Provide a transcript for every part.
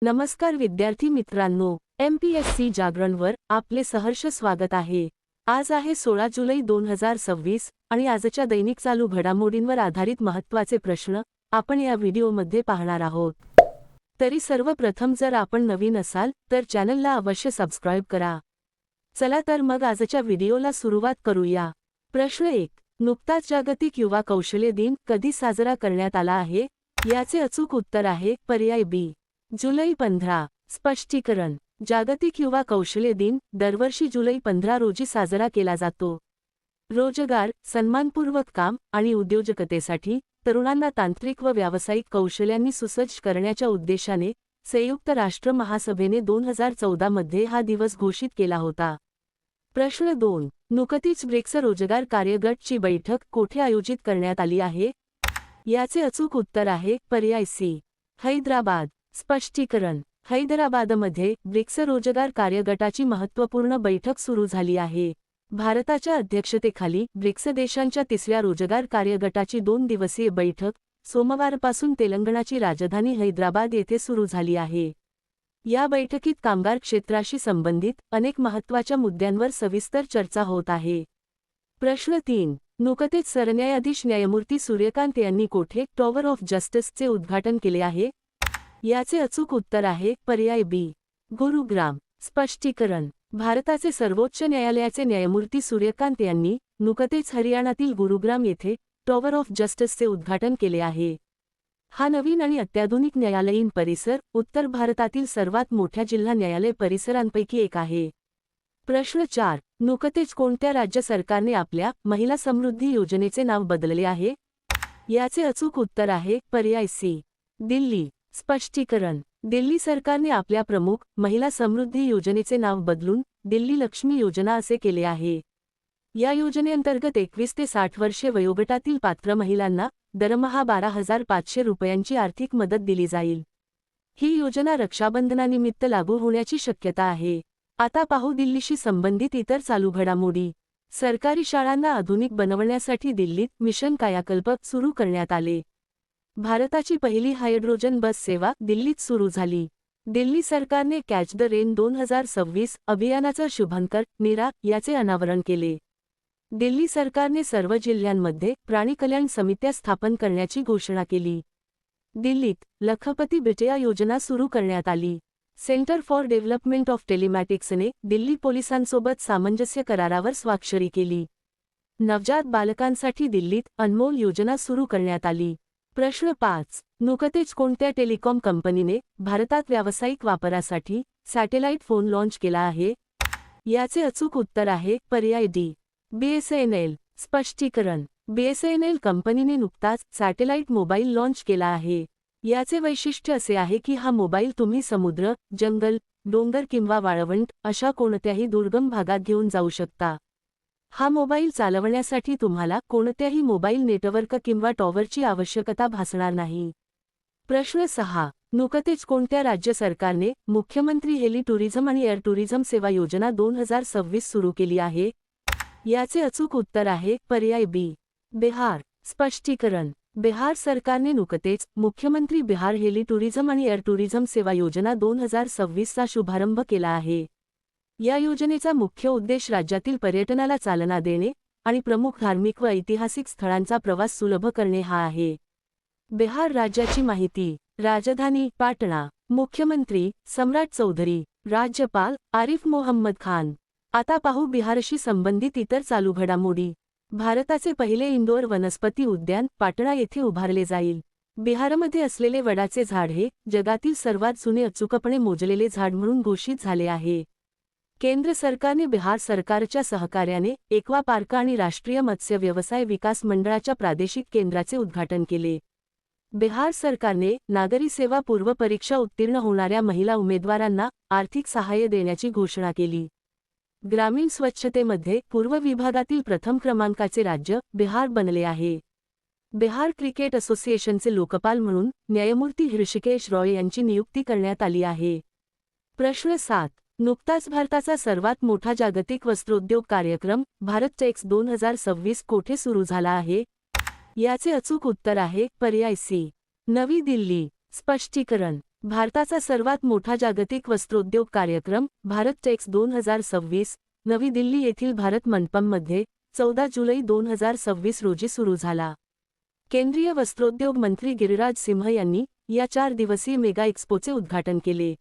नमस्कार विद्यार्थी मित्रांनो, MPSC जागरणवर आपले सहर्ष स्वागत आहे। आज आहे 16 जुलै 2026 आणि आजच्या दैनिक चालू घडामोडींवर आधारित महत्त्वाचे प्रश्न आपण या व्हिडिओमध्ये पाहणार आहोत। तरी सर्वप्रथम जर आपण नवीन असाल तर चॅनलला अवश्य सबस्क्राइब करा। चला तर मग आजच्या व्हिडिओला सुरुवात करूया। प्रश्न 1, नुकताच जागतिक युवा कौशल्य दिन कधी साजरा करण्यात आला आहे? याचे अचूक उत्तर आहे पर्याय बी, जुलै 15। स्पष्टीकरण: जागतिक युवा कौशल्य दिन दरवर्षी जुलै 15 रोजी साजरा केला जातो। रोजगार, सन्मानपूर्वक काम आणि उद्योजकतेसाठी तरुणांना तांत्रिक व व्यावसायिक कौशल्यांनी सुसज्ज करण्याच्या उद्देशाने संयुक्त राष्ट्र महासभेने 2014 मध्ये हा दिवस घोषित केला होता। प्रश्न 2, नुकतीच ब्रिक्स रोजगार कार्यगटची बैठक कोठे आयोजित करण्यात आली आहे? याचे अचूक उत्तर आहे पर्याय सी, हैदराबाद। स्पष्टीकरण: हैदराबादमध्ये ब्रिक्स रोजगार कार्यगटाची महत्त्वपूर्ण बैठक सुरू झाली आहे। भारताच्या अध्यक्षतेखाली ब्रिक्स देशांच्या तिसऱ्या रोजगार कार्यगटाची 2 दिवसीय बैठक सोमवारपासून तेलंगणाची राजधानी हैदराबाद येथे सुरू झाली आहे। या बैठकीत कामगार क्षेत्राशी संबंधित अनेक महत्त्वाच्या मुद्द्यांवर सविस्तर चर्चा होत आहे। प्रश्न 3, नुकतेच सरन्यायाधीश न्यायमूर्ती सूर्यकांत यांनी कोठे टॉवर ऑफ जस्टिसचे उद्घाटन केले आहे? याचे अचूक उत्तर आहे पर्याय बी, गुरुग्राम। स्पष्टीकरण: भारताचे सर्वोच्च न्यायालयाचे न्यायमूर्ती सूर्यकांत यांनी नुकतेच हरियाणातील गुरुग्राम येथे टॉवर ऑफ जस्टिसचे उद्घाटन केले आहे। हा नवीन आणि अत्याधुनिक न्यायालयीन परिसर उत्तर भारतातील सर्वात मोठ्या जिल्हा न्यायालय परिसरांपैकी एक आहे। प्रश्न 4, नुकतेच कोणत्या राज्य सरकारने आपल्या महिला समृद्धी योजनेचे नाव बदलले आहे? याचे अचूक उत्तर आहे पर्याय सी, दिल्ली। स्पष्टीकरण: दिल्ली सरकारने आपल्या प्रमुख महिला समृद्धी योजनेचे नाव बदलून दिल्ली लक्ष्मी योजना असे केले आहे। या योजनेअंतर्गत 21 ते 60 वर्षे वयोगटातील पात्र महिलांना दरमहा 12,500 रुपयांची आर्थिक मदत दिली जाईल। ही योजना रक्षाबंधनानिमित्त लागू होण्याची शक्यता आहे। आता पाहू दिल्लीशी संबंधित इतर चालू घडामोडी। सरकारी शाळांना आधुनिक बनवण्यासाठी दिल्लीत मिशन कायाकल्प सुरू करण्यात आले। भारताची पहिली हायड्रोजन बस सेवा दिल्लीत सुरू झाली। दिल्ली सरकारने कॅच द रेन 2026 अभियानाचा शुभारंभ नीरा याचे अनावरण केले। दिल्ली सरकारने सर्व जिल्ह्यांमध्ये प्राणी कल्याण समित्या स्थापन करण्याची घोषणा केली। दिल्लीत लखपती बिटिया योजना सुरू करण्यात आली। सेंटर फॉर डेव्हलपमेंट ऑफ टेलिमॅटिक्सने दिल्ली पोलिसांसोबत सामंजस्य करारावर स्वाक्षरी केली। नवजात बालकांसाठी दिल्लीत अनमोल योजना सुरू करण्यात आली। प्रश्न 5, नुकतेच कोणत्या टेलिकॉम कंपनीने भारतात व्यावसायिक वापरासाठी सॅटेलाइट फोन लॉन्च केला आहे? याचे अचूक उत्तर आहे पर्याय डी, BSNL। स्पष्टीकरण: BSNL कंपनीने नुकताच सॅटेलाइट मोबाईल लॉन्च केला आहे। याचे वैशिष्ट्य असे आहे की हा मोबाईल तुम्ही समुद्र, जंगल, डोंगर किंवा वाळवंट अशा कोणत्याही दुर्गम भागात घेऊन जाऊ शकता। हा मोबाईल चालवण्यासाठी तुम्हाला कोणत्याही मोबाईल नेटवर्क किंवा टॉवरची आवश्यकता भासणार नाही। प्रश्न 6, नुकतेच कोणत्या राज्य सरकारने मुख्यमंत्री हेली टुरिझम आणि एअर टुरिझम सेवा योजना 2026 सुरू केली आहे? याचे अचूक उत्तर आहे पर्याय बी, बिहार। स्पष्टीकरण: बिहार सरकारने नुकतेच मुख्यमंत्री बिहार हेली टुरिझम आणि एअर टुरिझम सेवा योजना 2026 चा शुभारंभ केला आहे। या योजनेचा मुख्य उद्देश राज्यातील पर्यटनाला चालना देणे आणि प्रमुख धार्मिक व ऐतिहासिक स्थळांचा प्रवास सुलभ करणे हा आहे। बिहार राज्याची माहिती: राजधानी पाटणा, मुख्यमंत्री सम्राट चौधरी, राज्यपाल आरिफ मोहम्मद खान। आता पाहू बिहारशी संबंधित इतर चालू घडामोडी। भारताचे पहिले इंडोर वनस्पती उद्यान पाटणा येथे उभारले जाईल। बिहारमध्ये असलेले वडाचे झाड हे जगातील सर्वात जुने अचूकपणे मोजलेले झाड म्हणून घोषित झाले आहे। केंद्र सरकारने बिहार सरकारच्या सहकार्याने एक्वा पार्क आणि राष्ट्रीय मत्स्य व्यवसाय विकास मंडळाच्या प्रादेशिक केंद्राचे उद्घाटन केले। बिहार सरकारने नागरी सेवा पूर्व परीक्षा उत्तीर्ण होणाऱ्या महिला उमेदवारांना आर्थिक सहाय्य देण्याची घोषणा केली। ग्रामीण स्वच्छतेमध्ये पूर्व विभागातील प्रथम क्रमांकाचे राज्य बिहार बनले आहे। बिहार क्रिकेट असोसिएशनचे लोकपाल म्हणून न्यायमूर्ती हृषिकेश रॉय यांची नियुक्ती करण्यात आली आहे। प्रश्न 7, नुकताच भारताचा सर्वात मोठा जागतिक वस्त्रोद्योग कार्यक्रम भारत टेक्स 2026 कोठे सुरू झाला आहे? याचे अचूक उत्तर आहे पर्याय सी, नवी दिल्ली। स्पष्टीकरण: भारताचा सर्वात मोठा जागतिक वस्त्रोद्योग कार्यक्रम भारत टेक्स 2026 नवी दिल्ली येथील भारत मंडपमध्ये 14 जुलै 2026 रोजी सुरू झाला. केंद्रीय वस्त्रोद्योग मंत्री गिरिराज सिंह यांनी या 4 दिवसीय मेगा एक्स्पोचे उद्घाटन केले.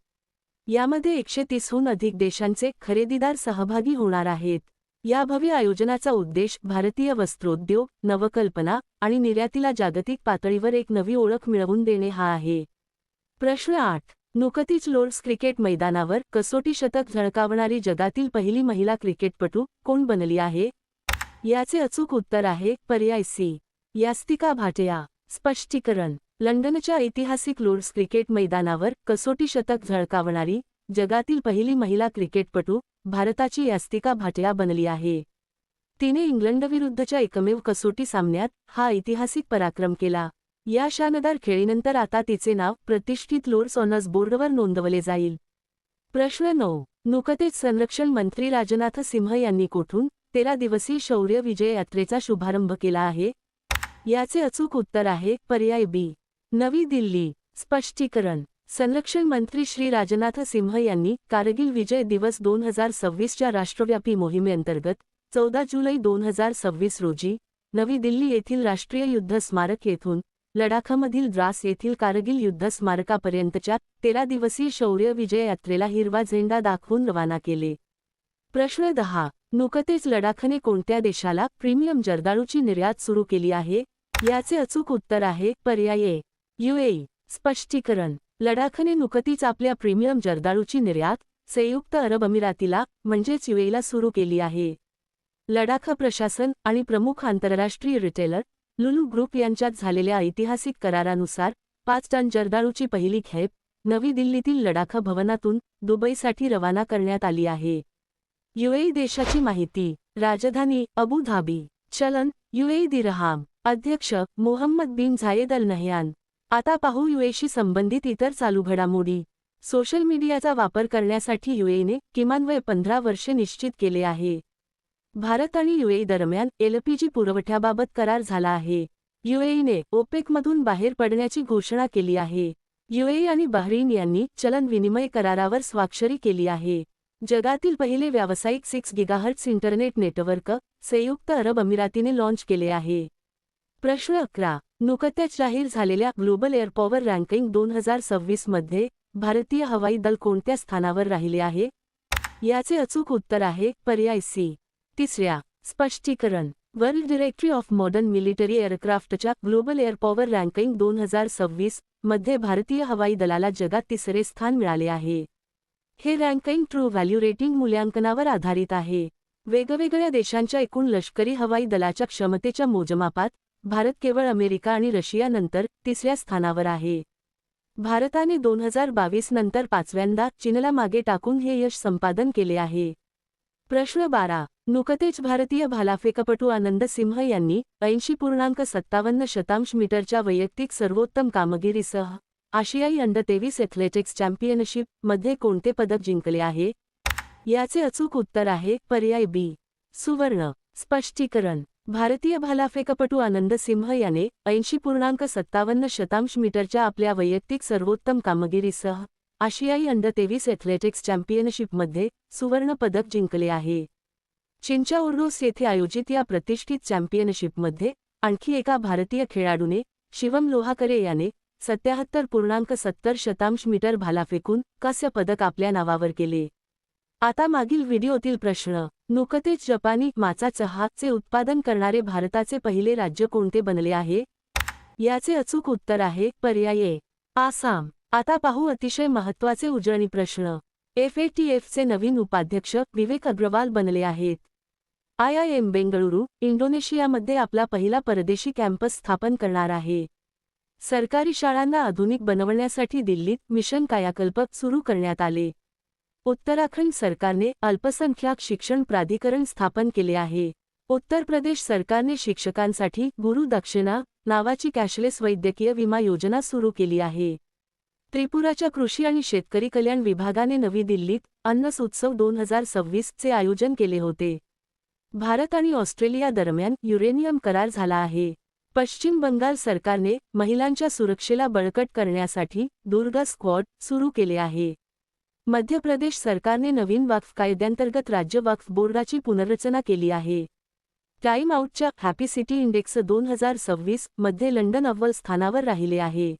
यामध्ये 130हून अधिक देशांचे खरेदीदार सहभागी होणार आहेत. या भव्य आयोजनाचा उद्देश भारतीय वस्त्रोद्योग, नवकल्पना आणि निर्यातीला जागतिक पातळीवर एक नवी ओळख मिळवून देणे हा आहे. प्रश्न 8. नुकतीच लॉर्ड्स क्रिकेट मैदानावर कसोटी शतक झळकावणारी जगातील पहिली महिला क्रिकेटपटू कोण बनली आहे? याचे अचूक उत्तर आहे पर्याय सी. यास्तिका भाटिया. स्पष्टीकरण. लंडनच्या ऐतिहासिक लॉर्ड्स क्रिकेट मैदानावर कसोटी शतक झळकावणारी जगातील पहिली महिला क्रिकेटपटू भारताची यास्तिका भाटिया बनली आहे. तिने इंग्लंडविरुद्धच्या एकमेव कसोटी सामन्यात हा ऐतिहासिक पराक्रम केला. या शानदार खेळीनंतर आता तिचे नाव प्रतिष्ठित लॉर्ड्स ऑनर्स बोर्डवर नोंदवले जाईल. प्रश्न 9. नुकतेच संरक्षण मंत्री राजनाथ सिंह यांनी कोठून 13 दिवसीय शौर्य विजय यात्रेचा शुभारंभ केला आहे? याचे अचूक उत्तर आहे पर्याय बी. नवी दिल्ली. स्पष्टीकरण. संरक्षण मंत्री श्री राजनाथ सिंह यांनी कारगिल विजय दिवस 2026च्या राष्ट्रव्यापी मोहिमेअंतर्गत 14 जुलै 2026 रोजी नवी दिल्ली येथील राष्ट्रीय युद्ध स्मारक येथून लडाखमधील द्रास येथील कारगिल युद्ध स्मारकापर्यंतच्या 13 दिवसीय शौर्य विजय यात्रेला हिरवा झेंडा दाखवून रवाना केले. प्रश्न 10. नुकतेच लडाखने कोणत्या देशाला प्रीमियम जर्दाळूची निर्यात सुरू केली आहे? याचे अचूक उत्तर आहे पर्याय ए. यूएई. स्पष्टीकरण. लडाखने नुकतीच आपल्या प्रीमियम जर्दाळूची निर्यात संयुक्त अरब अमिरातीला म्हणजेच यूएईला सुरू केली आहे. लडाख प्रशासन आणि प्रमुख आंतरराष्ट्रीय रिटेलर लुलू ग्रुप यांच्यात झालेल्या ऐतिहासिक करारानुसार 5 टन जर्दाळूची पहिली खेप नवी दिल्लीतील लडाख भवनातून दुबईसाठी रवाना करण्यात आली आहे. यूएई देशाची माहिती. राजधानी अबू धाबी. चलन यूएई दिरहाम. अध्यक्ष मोहम्मद बिन झायेद अल नह्यान. आता पाहू यूएईशी संबंधित इतर चालू घडामोडी. सोशल मीडियाचा वापर करण्यासाठी यूएईने किमान वय 15 वर्षे निश्चित केले आहे. भारत आणि यूएई दरम्यान एलपीजी पुरवठ्याबाबत करार झाला आहे. यूएईने ओपेकमधून बाहेर पडण्याची घोषणा केली आहे. यूएई आणि बहरीन यांनी चलन विनिमय करारावर स्वाक्षरी केली आहे. जगातील पहिले व्यावसायिक 6 गिगाहर्ट्झ इंटरनेट नेटवर्क संयुक्त अरब अमिरातीने लॉन्च केले आहे. प्रश्न 11. नुकत्याच जाहीर झालेल्या ग्लोबल एअर पॉवर रँकिंग 2026 मध्ये भारतीय हवाई दल कोणत्या स्थानावर राहिले आहे? याचे अचूक उत्तर आहे पर्याय सी. 3. स्पष्टीकरण. World Directory of Modern Military एअरक्राफ्टच्या ग्लोबल एअर पॉवर रँकिंग 2026 मध्ये भारतीय हवाई दलाला जगात 3रे स्थान मिळाले आहे. हे रँकिंग ट्रू व्हॅल्यू रेटिंग मूल्यांकनावर आधारित आहे. वेगवेगळ्या देशांच्या एकूण लष्करी हवाई दलाच्या क्षमतेच्या मोजमापात भारत केवळ अमेरिका आणि रशियानंतर 3ऱ्या स्थानावर आहे. भारताने 2022 नंतर 5व्यांदा चीनला मागे टाकून हे यश संपादन केले आहे. प्रश्न 12. नुकतेच भारतीय भालाफेकपटू आनंद सिंह यांनी 80.57 मीटरच्या वैयक्तिक सर्वोत्तम कामगिरीसह आशियाई अंडर-23 एथलेटिक्स चॅम्पियनशिप मध्ये कोणते पदक जिंकले आहे? याचे अचूक उत्तर आहे पर्याय बी. सुवर्ण. स्पष्टीकरण. भारतीय भालाफेकपटू आनंद सिंह याने 80.57 मीटरच्या आपल्या वैयक्तिक सर्वोत्तम कामगिरीसह आशियाई अंडर-23 एथलेटिक्स चॅम्पियनशिपमध्ये सुवर्ण पदक जिंकले आहे. चीनच्या ओर्डोस येथे आयोजित या प्रतिष्ठित चॅम्पियनशिपमध्ये आणखी एका भारतीय खेळाडूने शिवम लोहाकरे याने 77.70 मीटर भालाफेकून कांस्य पदक आपल्या नावावर केले. आता मागील व्हिडिओतील प्रश्न. नुकतेच जपानी माचा चहाचे उत्पादन करणारे भारताचे पहिले राज्य कोणते बनले आहे? याचे अचूक उत्तर आहे पर्याय ए. आसाम. आता पाहू अतिशय महत्त्वाचे उजळणी प्रश्न. एफएटीएफचे नवीन उपाध्यक्ष विवेक अग्रवाल बनले आहेत. आयआयएम बेंगळुरू इंडोनेशियामध्ये आपला पहिला परदेशी कॅम्पस स्थापन करणार आहे. सरकारी शाळांना आधुनिक बनवण्यासाठी दिल्लीत मिशन कायाकल्प सुरू करण्यात आले. उत्तराखंड सरकारने अल्पसंख्याक शिक्षण प्राधिकरण स्थापन केले आहे. उत्तर प्रदेश सरकारने शिक्षकांसाठी गुरु दक्षिणा नावाची कॅशलेस वैद्यकीय विमा योजना सुरू केली आहे. त्रिपुराच्या कृषी आणि शेतकरी कल्याण विभागाने नवी दिल्लीत अन्नस उत्सव 2026 चे आयोजन केले होते. भारत आणि ऑस्ट्रेलिया दरम्यान युरेनियम करार झाला आहे. पश्चिम बंगाल सरकारने महिलांच्या सुरक्षेला बळकट करण्यासाठी दुर्गा स्क्वॉड सुरू केले आहे. मध्य प्रदेश सरकारने नवीन वक्फ कायद्यांतर्गत राज्य वक्फ बोर्डाची पुनर्रचना केली आहे. टाइम आउटच्या हॅपी सिटी इंडेक्स 2026 मध्ये लंडन अव्वल स्थानावर राहिले आहे.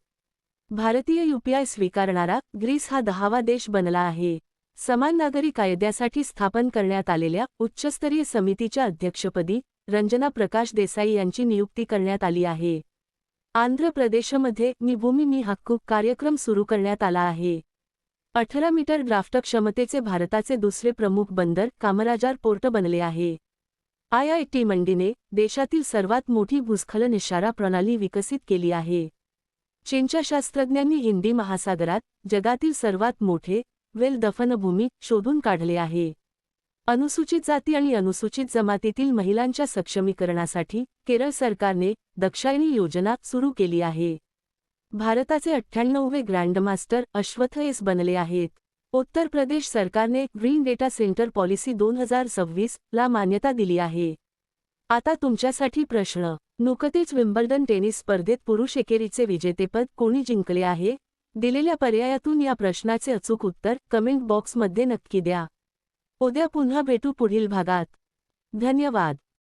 भारतीय यूपीआय स्वीकारणारा ग्रीस हा 10वा देश बनला आहे. समान नागरी कायद्यासाठी स्थापन करण्यात आलेल्या उच्चस्तरीय समितीच्या अध्यक्षपदी रंजना प्रकाश देसाई यांची नियुक्ती करण्यात आली आहे. आंध्र प्रदेशमध्ये मी भूमी मी हक्कू कार्यक्रम सुरू करण्यात आला आहे. 18 मीटर ड्राफ्ट क्षमतेचे भारताचे दुसरे प्रमुख बंदर कामराजार पोर्ट बनले आहे. IIT मंडीने देशातील सर्वात मोठी भूस्खलन इशारा प्रणाली विकसित केली आहे. चीनच्या शास्त्रज्ञांनी हिंदी महासागरात जगातील सर्वात मोठे वेल दफनभूमी शोधून काढले आहे. अनुसूचित जाती आणि अनुसूचित जमातीतील महिलांच्या सक्षमीकरणासाठी केरळ सरकारने दक्षायनी योजना सुरू केली आहे. भारताचे 98वे ग्रँडमास्टर अश्वथ एस बनले आहेत. उत्तर प्रदेश सरकारने ग्रीन डेटा सेंटर पॉलिसी 2026 ला मान्यता दिली आहे. आता तुमच्यासाठी प्रश्न. नुकतेच विम्बल्डन टेनिस स्पर्धेत पुरुष एकेरीचे विजेतेपद कोणी जिंकले आहे? दिलेल्या पर्यायातून या प्रश्नाचे अचूक उत्तर कमेंट बॉक्समध्ये नक्की द्या. उद्या पुन्हा भेटू पुढील भागात. धन्यवाद.